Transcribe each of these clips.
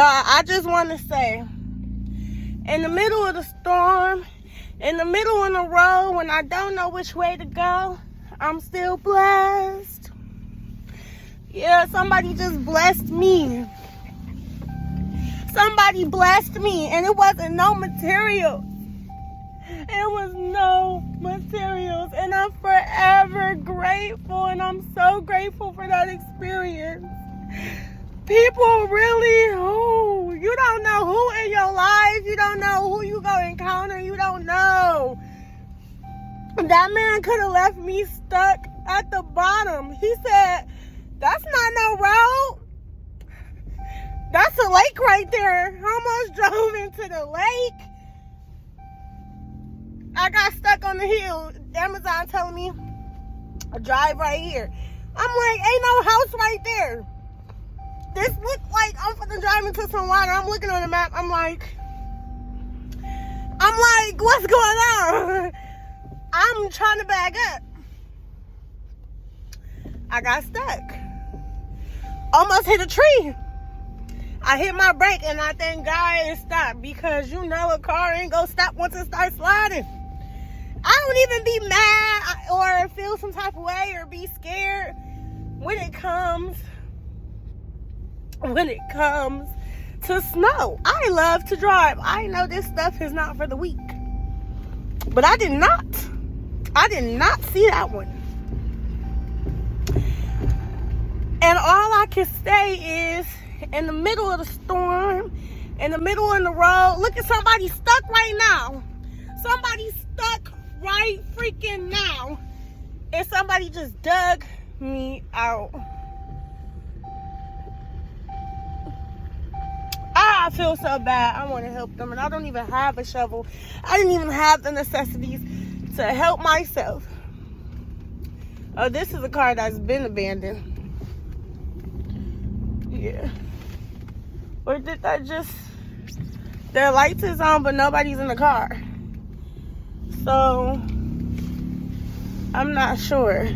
I just want to say, in the middle of the storm, in the middle of the road, when I don't know which way to go, I'm still blessed. Yeah, somebody just blessed me. Somebody blessed me, and it wasn't no material. It was no materials, and I'm forever grateful, and I'm so grateful for that experience. People really, you don't know who in your life, you don't know who you gonna encounter, you don't know. That man could have left me stuck at the bottom. He said, that's not no road. That's a lake right there. I almost drove into the lake. I got stuck on the hill. Amazon telling me, drive right here. I'm like, ain't no house right there. This looks like I'm finna drive into some water. I'm looking on the map. I'm like, what's going on? I'm trying to back up. I got stuck. Almost hit a tree. I hit my brake, and I thank God it stopped, because you know a car ain't gonna stop once it starts sliding. I don't even be mad or feel some type of way or be scared when it comes to snow. I love to drive. I know this stuff is not for the weak, but I did not see that one. And all I can say is, in the middle of the storm, in the middle of the road, look at somebody stuck right now. Somebody stuck right freaking now. And somebody just dug me out. I feel so bad. I want to help them, and I don't even have a shovel. I didn't even have the necessities to help myself. Oh, this is a car that's been abandoned. Yeah. Or did that just... Their lights is on, but nobody's in the car. So, I'm not sure.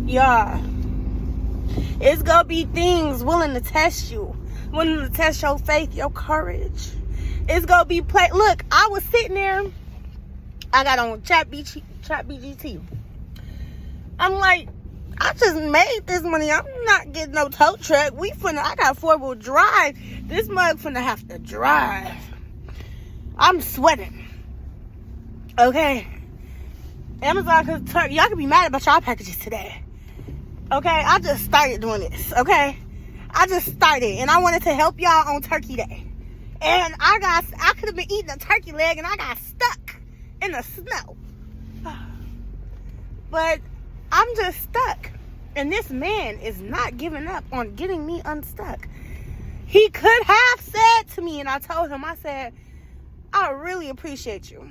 Yeah. It's gonna be things willing to test you. Willing to test your faith, your courage. It's gonna be Look, I was sitting there. I got on Chat BGT. I'm like, I just made this money. I'm not getting no tow truck. I got 4-wheel drive. This mug finna have to drive. I'm sweating. Okay. Amazon, y'all can be mad about y'all packages today. Okay, I just started doing this. Okay, I just started, and I wanted to help y'all on Turkey Day. And I could have been eating a turkey leg, and I got stuck in the snow. But I'm just stuck. And this man is not giving up on getting me unstuck. He could have said to me, and I told him, I said, I really appreciate you.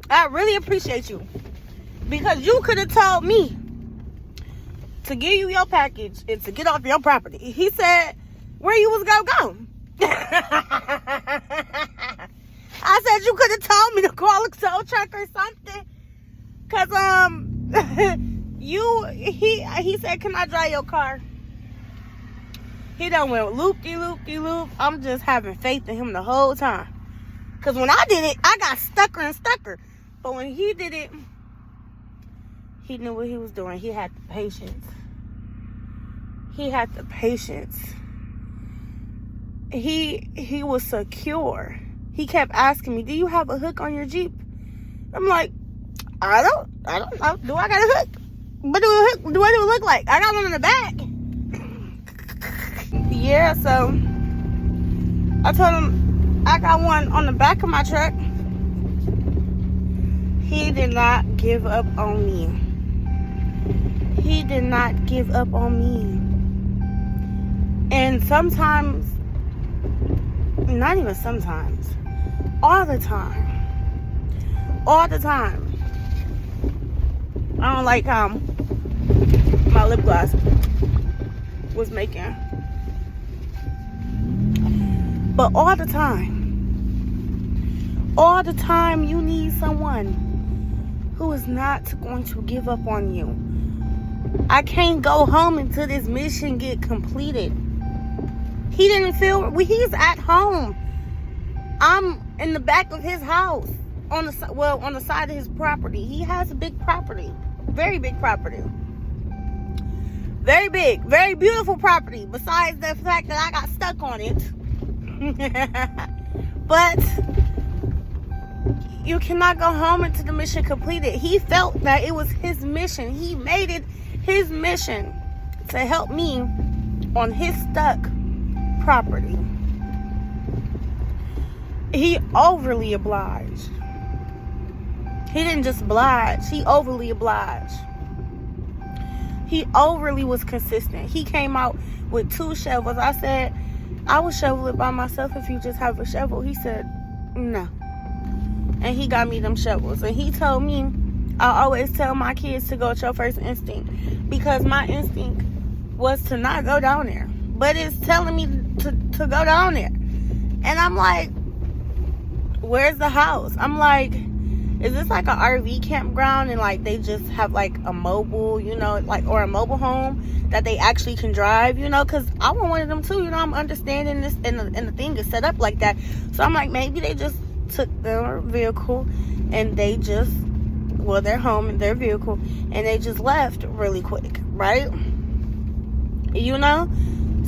I really appreciate you. Because you could have told me to give you your package and to get off your property. He said, where you was gonna go? I said, you could have told me to call a tow truck or something. Cause he said, can I drive your car? He done went loop-de-loop-de-loop. I'm just having faith in him the whole time. Cause when I did it, I got stucker and stucker. But when he did it, he knew what he was doing. He had the patience. He had the patience. He was secure. He kept asking me, do you have a hook on your Jeep? I'm like, I don't know. Do I got a hook? What do it look like? I got one in the back. Yeah, so I told him I got one on the back of my truck. He did not give up on me. He did not give up on me. And sometimes, not even sometimes, all the time. I don't like how my lip gloss was making. But all the time you need someone who is not going to give up on you. I can't go home until this mission get completed. He didn't feel, he's at home. I'm in the back of his house, on the side of his property. He has a big property, very big property. Very big, very beautiful property, besides the fact that I got stuck on it. But you cannot go home until the mission completed. He felt that it was his mission. He made it his mission to help me on his stuck property. He overly obliged. He didn't just oblige, he overly obliged. He overly was consistent. He came out with 2 shovels. I said, I will shovel it by myself if you just have a shovel. He said, no. And he got me them shovels. And he told me, I always tell my kids to go with your first instinct. Because my instinct was to not go down there. But it's telling me to go down there. And I'm like, where's the house? I'm like, is this like an RV campground and like they just have like a mobile, you know, like, or a mobile home that they actually can drive, you know, because I want one of them too, you know. I'm understanding this, and the thing is set up like that. So I'm like, maybe they just took their vehicle and they just, well, their home and their vehicle, and they just left really quick, right? You know.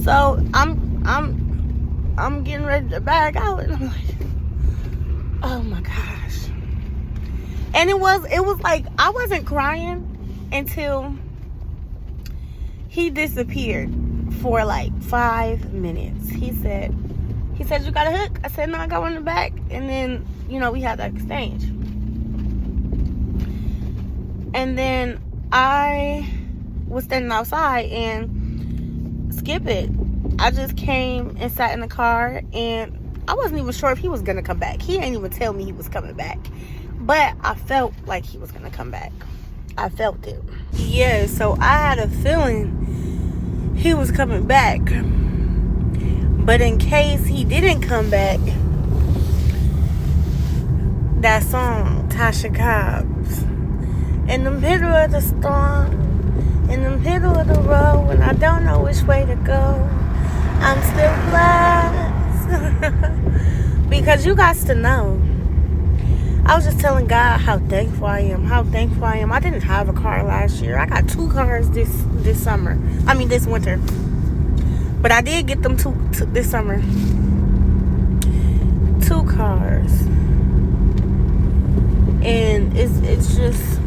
So I'm getting ready to back out, and I'm like, oh my gosh. And it was like, I wasn't crying until he disappeared for like 5 minutes. He said, you got a hook? I said, no, I got one in the back. And then, you know, we had that exchange. And then I was standing outside, and skip it, I just came and sat in the car, and I wasn't even sure if he was going to come back. He didn't even tell me he was coming back. But I felt like he was going to come back. I felt it. Yeah, so I had a feeling he was coming back. But in case he didn't come back, that song, Tasha Cobbs, in the middle of the storm, in the middle of the road, when I don't know which way to go, I'm still blessed. Because you got to know, I was just telling God how thankful I am. I didn't have a car last year. I got 2 cars this winter. But I did get them two this summer. 2 cars. And it's just,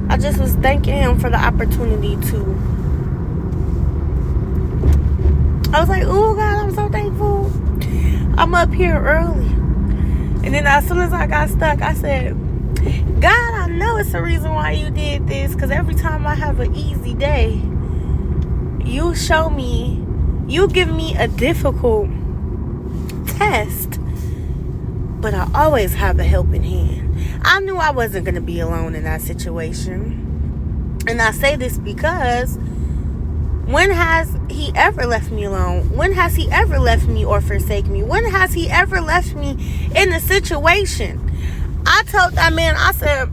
I just was thanking him for the opportunity to, I was like, oh God, I'm so thankful. I'm up here early. And then as soon as I got stuck, I said, God, I know it's the reason why you did this. Because every time I have an easy day, you show me, you give me a difficult test. But I always have a helping hand. I knew I wasn't going to be alone in that situation. And I say this because, when has he ever left me alone? When has he ever left me or forsake me? When has he ever left me in a situation? I told that man, I said,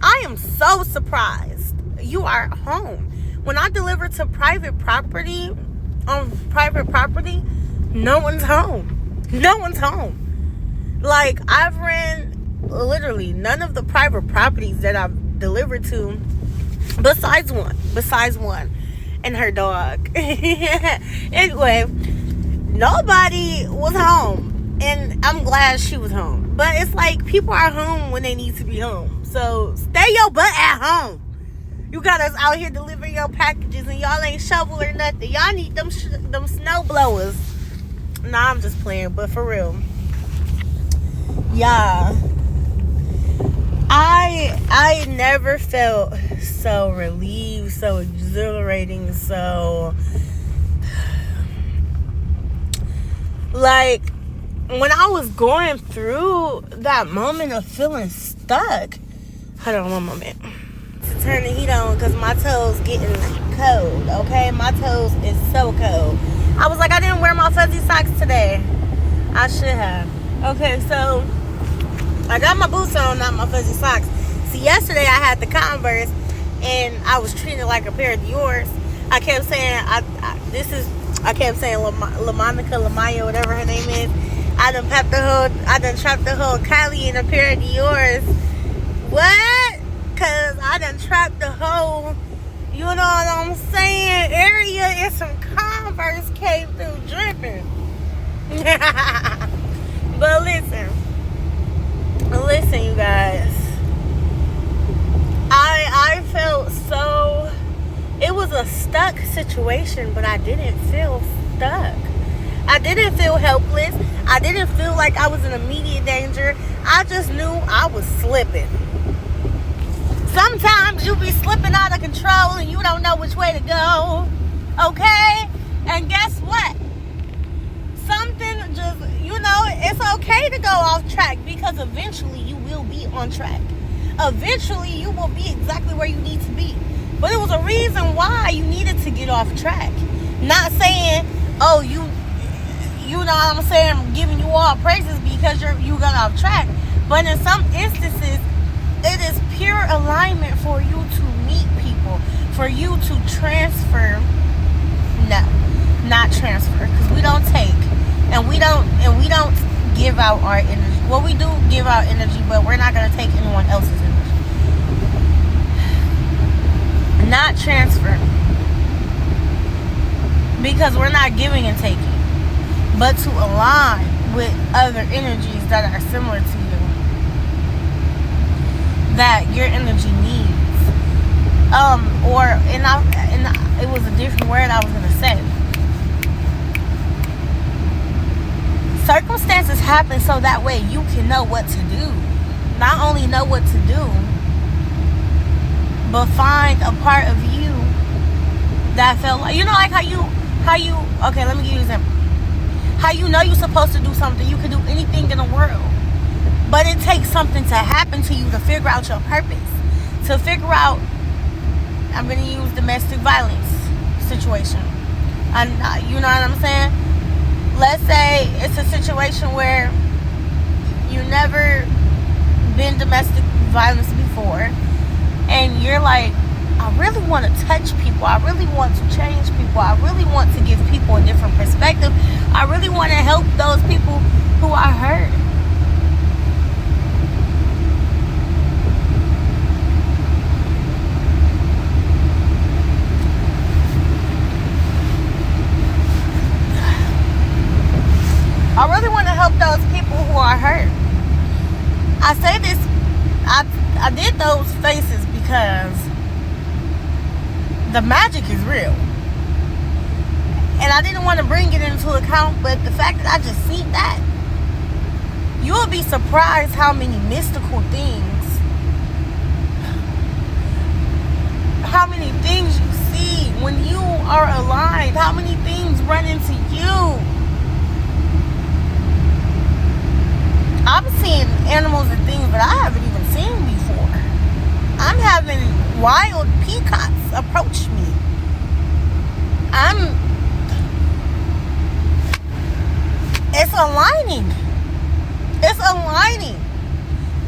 I am so surprised you are home. When I deliver to private property, no one's home. No one's home. Like, I've ran literally none of the private properties that I've delivered to, besides one. And her dog. Anyway, nobody was home. And I'm glad she was home. But it's like, people are home when they need to be home. So stay your butt at home. You got us out here delivering your packages and y'all ain't shovel or nothing. Y'all need them snow blowers. Nah, I'm just playing, but for real. Yeah. I never felt so relieved, so exhilarating, so, like, when I was going through that moment of feeling stuck. Hold on one moment. To turn the heat on, because my toes getting cold, okay? My toes is so cold. I was like, I didn't wear my fuzzy socks today. I should have. Okay, so I got my boots on, not my fuzzy socks. See, yesterday I had the Converse, and I was treating it like a pair of yours. I kept saying, this is I kept saying LaMonica, Lamaya, whatever her name is. I done trapped the whole Kylie in a pair of Dior's. What? Cause I done trapped the whole, you know what I'm saying, area, and some Converse came through dripping. But listen, you guys. I felt so, it was a stuck situation, but I didn't feel stuck. I didn't feel helpless. I didn't feel like I was in immediate danger. I just knew I was slipping. Sometimes you be slipping out of control and you don't know which way to go. Okay? And guess what? Something just, it's okay to go off track, because eventually you will be on track. Eventually you will be exactly where you need to be. But it was a reason why you needed to get off track. Not saying, oh, you know what I'm saying, I'm giving you all praises because you got off track. But in some instances, it is pure alignment for you to meet people, for you to transfer. No, not transfer, because we don't take, and we don't give out our energy. Well, we do give out energy, but we're not going to take anyone else's energy. Not transfer, because we're not giving and taking, but to align with other energies that are similar to you, that your energy needs. It was a different word I was going to say. Circumstances happen so that way you can know what to do. Not only know what to do, but find a part of you that felt like, like how you, okay, let me give you an example. How you know you're supposed to do something, you can do anything in the world. But it takes something to happen to you to figure out your purpose. To figure out, I'm going to use domestic violence situation. You know what I'm saying? Let's say it's a situation where you never been domestic violence before, and you're like, I really want to touch people. I really want to change people. I really want to give people a different perspective. I really want to help those people who are hurt. I really want to help those people who are hurt. I say this, I did those faces because the magic is real. And I didn't want to bring it into account, but the fact that I just seen that, you'll be surprised how many mystical things, how many things you see when you are aligned, how many things run into you. I'm seeing animals and things that I haven't even seen before. I'm having wild peacocks approach me. It's aligning. It's aligning.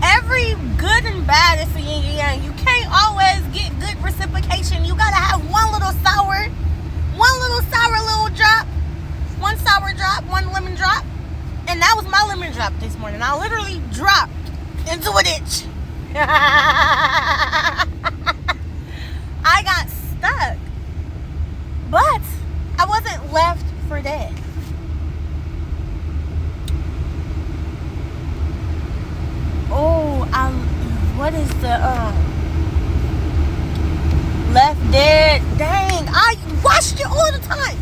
Every good and bad is a yin and yang. You can't always get good reciprocation. You gotta have one little sour little drop, one sour drop, one lemon drop. And that was my lemon drop this morning. I literally dropped into a ditch. I got stuck. But I wasn't left for dead. What is the Left Dead? Dang, I watched it all the time.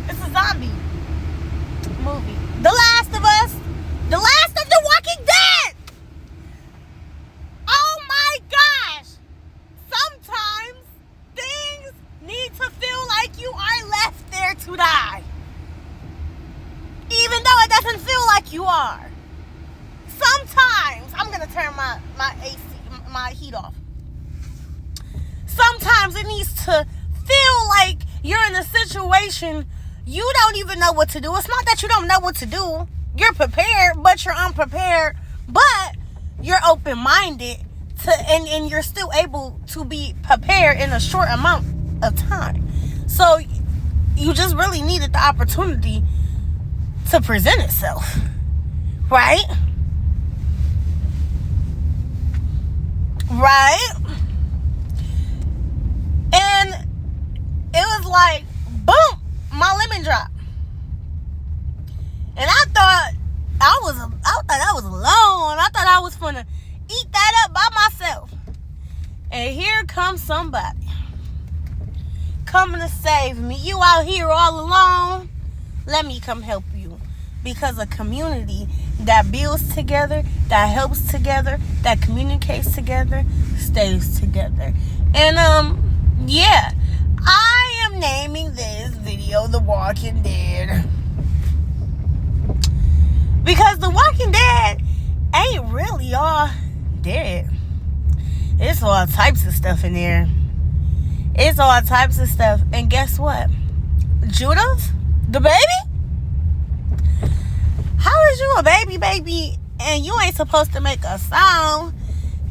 It's a zombie movie. The Last of Us. The Last of the Walking Dead. Oh my gosh. Sometimes things need to feel like you are left there to die. Even though it doesn't feel like you are. Sometimes, I'm going to turn my AC, my heat off. Sometimes it needs to feel like you're in a situation you don't even know what to do. It's not that you don't know what to do. You're prepared, but you're unprepared. But you're open-minded and you're still able to be prepared in a short amount of time. So You just really needed the opportunity to present itself. Right? Right? And it was like, boom, my lemon dropped. And I thought I was alone. I thought I was gonna eat that up by myself. And here comes somebody coming to save me. You out here all alone? Let me come help you. Because a community that builds together, that helps together, that communicates together, stays together. And yeah, I am naming this video The Walking Dead. Because The Walking Dead ain't really all dead. It's all types of stuff in there. It's all types of stuff. And guess what? Judith, the baby? How is you a baby and you ain't supposed to make a sound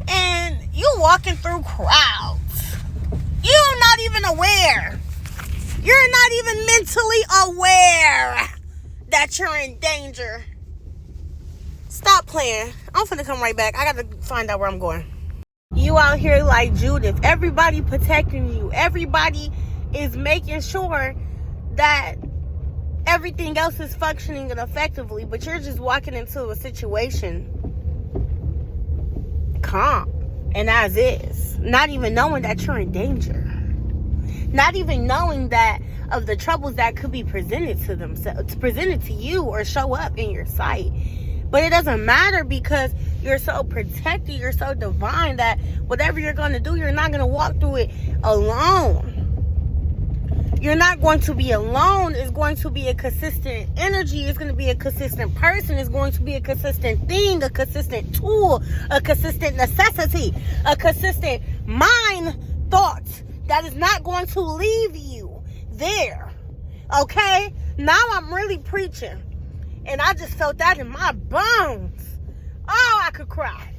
and you walking through crowds? You're not even aware. You're not even mentally aware that you're in danger. Stop playing. I'm finna come right back. I gotta find out where I'm going. You out here like Judith. Everybody protecting you. Everybody is making sure that everything else is functioning and effectively, but you're just walking into a situation calm and as is, not even knowing that you're in danger, not even knowing that of the troubles that could be presented to themselves, presented to you or show up in your sight. But it doesn't matter because you're so protected, you're so divine that whatever you're going to do, you're not going to walk through it alone. You're not going to be alone. It's going to be a consistent energy. It's going to be a consistent person. It's going to be a consistent thing, a consistent tool, a consistent necessity, a consistent mind thought that is not going to leave you there. Okay? Now I'm really preaching. And I just felt that in my bones. Oh, I could cry.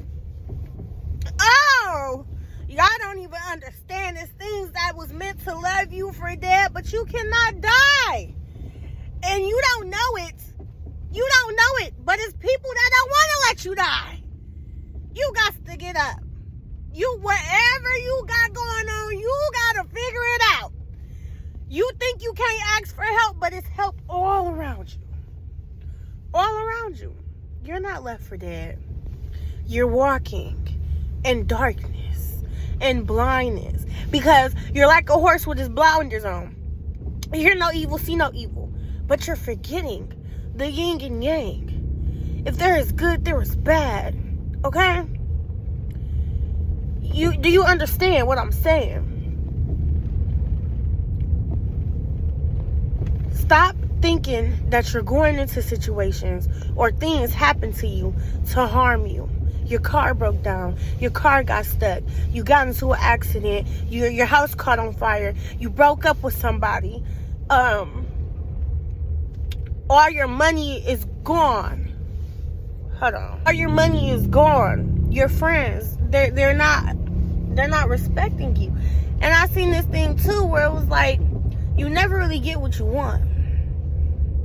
Oh, y'all don't even understand. It's things that was meant to love you for dead, but you cannot die. And you don't know it. You don't know it. But it's people that don't want to let you die. You got to get up. You, whatever you got going on, you got to figure it out. You think you can't ask for help, but it's help all around you. All around you. You're not left for dead. You're walking in darkness and blindness because you're like a horse with his blinders on. You hear no evil, see no evil, but you're forgetting the yin and yang. If there is good, there is bad. Okay? Do you understand what I'm saying? Stop thinking that you're going into situations or things happen to you to harm you. Your car broke down. Your car got stuck. You got into an accident. Your house caught on fire. You broke up with somebody. All your money is gone. Hold on. All your money is gone. Your friends, they're not respecting you. And I seen this thing too where it was like you never really get what you want.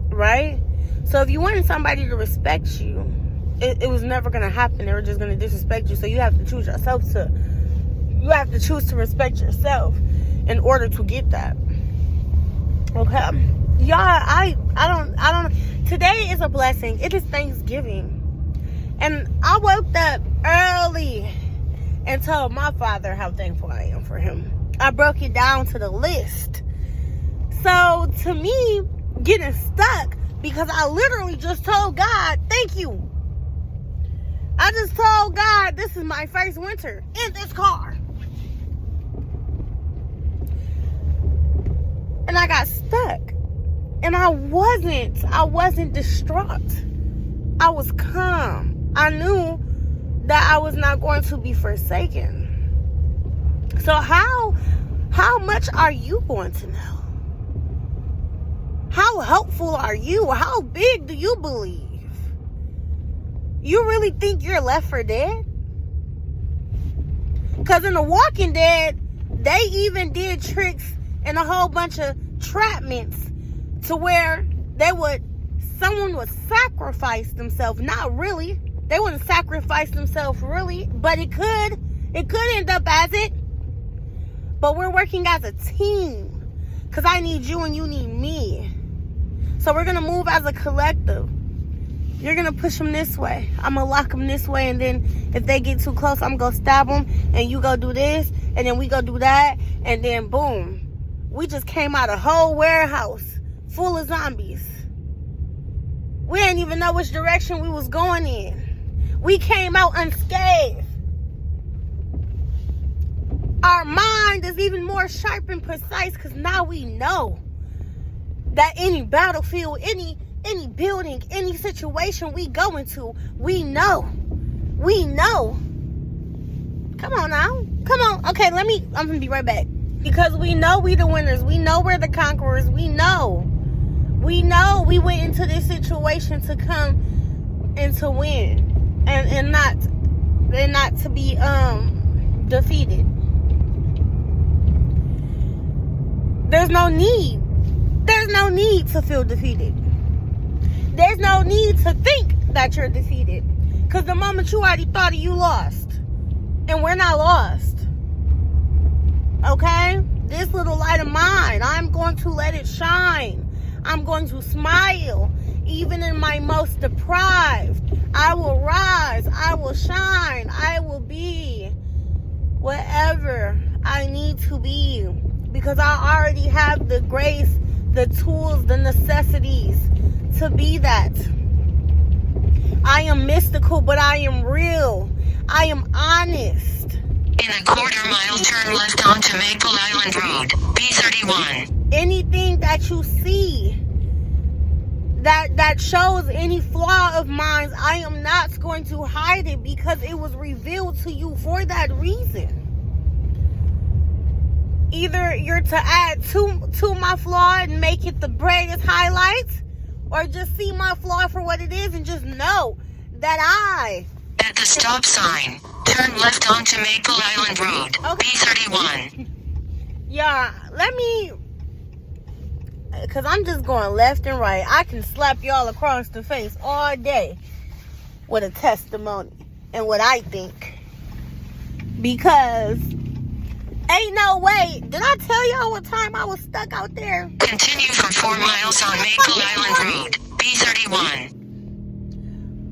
Right? So if you wanted somebody to respect you, it was never going to happen. They were just going to disrespect you. So you have to choose yourself you have to choose to respect yourself in order to get that. Okay? Y'all, I don't, today is a blessing. It is Thanksgiving. And I woke up early and told my father how thankful I am for him. I broke it down to the list. So to me, getting stuck because I literally just told God, thank you. I just told God, this is my first winter in this car. And I got stuck. And I wasn't distraught. I was calm. I knew that I was not going to be forsaken. So how much are you going to know? How helpful are you? How big do you believe? You really think you're left for dead? Because in The Walking Dead, they even did tricks and a whole bunch of entrapments to where someone would sacrifice themselves. Not really. They wouldn't sacrifice themselves really, but it could end up as it. But we're working as a team. Because I need you and you need me. So we're going to move as a collective. You're going to push them this way. I'm going to lock them this way. And then if they get too close, I'm going to stab them. And you go do this. And then we go do that. And then boom. We just came out a whole warehouse full of zombies. We didn't even know which direction we was going in. We came out unscathed. Our mind is even more sharp and precise because now we know that any battlefield, any building, any situation we go into, we know. Come on now. Come on. Okay, I'm going to be right back. Because we know we the winners. We know we're the conquerors. We know we went into this situation to come and to win. And not to be defeated. There's no need to feel defeated. There's no need to think that you're defeated. Because the moment you already thought it, you lost. And we're not lost. Okay? This little light of mine, I'm going to let it shine. I'm going to smile. Even in my most deprived, I will rise. I will shine. I will be whatever I need to be. Because I already have the grace, the tools, the necessities to be that. I am mystical, but I am real. I am honest. In a quarter-mile, turn left onto Maple Island Road, B31. Anything that you see that shows any flaw of mine, I am not going to hide it because it was revealed to you for that reason. Either you're to add to my flaw and make it the brightest highlights, or just see my flaw for what it is and just know that At the stop sign, turn left onto Maple Island Road, okay. B31. Yeah, because I'm just going left and right. I can slap y'all across the face all day with a testimony and what I think. Because ain't no way. Did I tell y'all what time I was stuck out there? Continue for 4 miles on Maple Island Road, B31.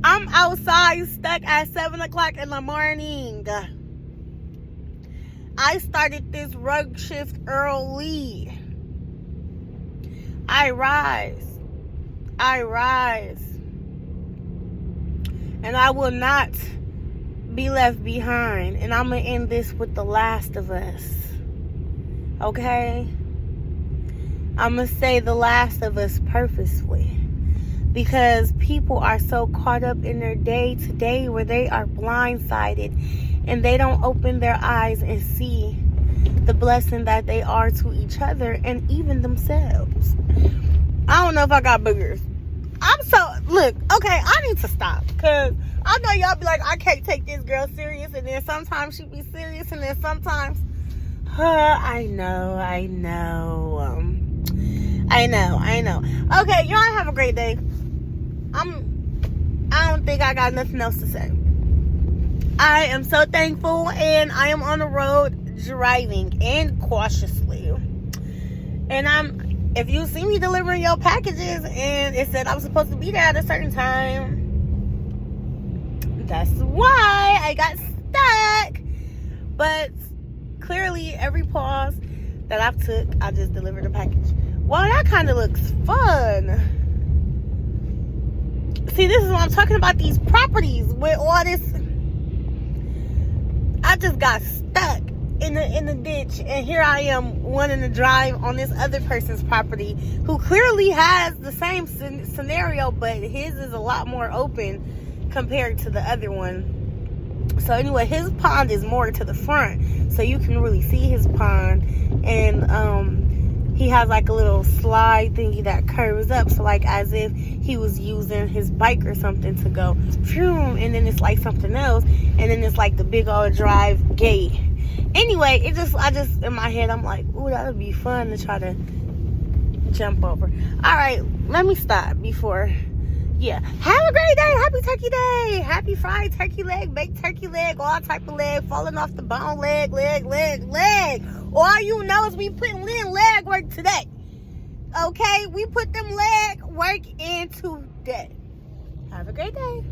I'm outside stuck at 7 o'clock in the morning. I started this rug shift early. I rise. And I will not be left behind. And I'm going to end this with The Last of Us. Okay? I'm going to say The Last of Us purposely. Because people are so caught up in their day to day where they are blindsided. And they don't open their eyes and see the blessing that they are to each other and even themselves. I don't know if I got boogers. Look, okay, I need to stop. Because I know y'all be like, I can't take this girl serious. And then sometimes she be serious. And then sometimes, I know. Okay, y'all have a great day. I don't think I got nothing else to say. I am so thankful, and I am on the road driving, and cautiously. And if you see me delivering your packages and it said I was supposed to be there at a certain time, that's why I got stuck. But clearly every pause that I've took, I just delivered a package. Well, that kind of looks fun. See, this is what I'm talking about, these properties with all this. I just got stuck in the ditch, and here I am wanting to drive on this other person's property who clearly has the same scenario, but his is a lot more open compared to the other one. So anyway, his pond is more to the front, so you can really see his pond, and he has like a little slide thingy that curves up, so like as if he was using his bike or something to go, and then it's like something else, and then it's like the big old drive gate. Anyway, I just in my head, I'm like, ooh, that would be fun to try to jump over. All right, let me stop before. Yeah, have a great day. Happy Turkey Day. Happy fried turkey leg, baked turkey leg, all type of leg, falling off the bone, leg. All you know is we putting in leg work today. Okay, we put them leg work in today. Have a great day.